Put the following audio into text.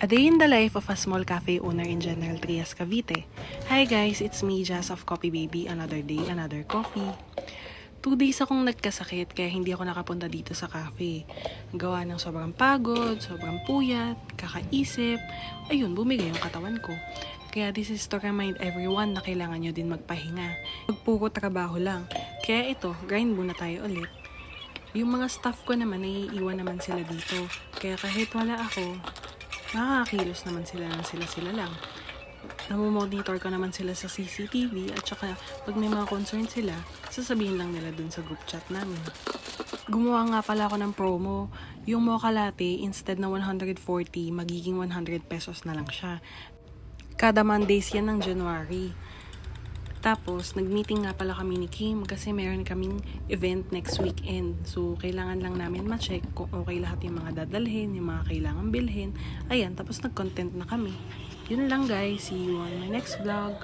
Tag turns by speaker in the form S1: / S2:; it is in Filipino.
S1: A day in the life of a small cafe owner in General Trias, Cavite. Hi guys, it's me, Jazz of Coffee Baby. Another day, another coffee. 2 days akong nagkasakit kaya hindi ako nakapunta dito sa cafe. Gawa ng sobrang pagod, sobrang puyat, kakaisip. Ayun, bumigay yung katawan ko. Kaya this is to remind everyone na kailangan nyo din magpahinga. Puro trabaho lang. Kaya ito, grind muna tayo ulit. Yung mga staff ko naman, naiiwan naman sila dito. Kaya kahit wala ako, nakakakilos naman sila ng sila lang. Namomonitor ko naman sila sa CCTV at saka pag may mga concern sila, sasabihin lang nila dun sa group chat namin. Gumawa nga pala ako ng promo. Yung mocha latte, instead na 140, magiging 100 pesos na lang siya. Kada Mondays yan ng January. Tapos, nag-meeting nga pala kami ni Kim kasi meron kaming event next weekend. So, kailangan lang namin ma-check kung okay lahat yung mga dadalhin, yung mga kailangan bilhin. Ayan, tapos nag-content na kami. Yun lang guys. See you on my next vlog.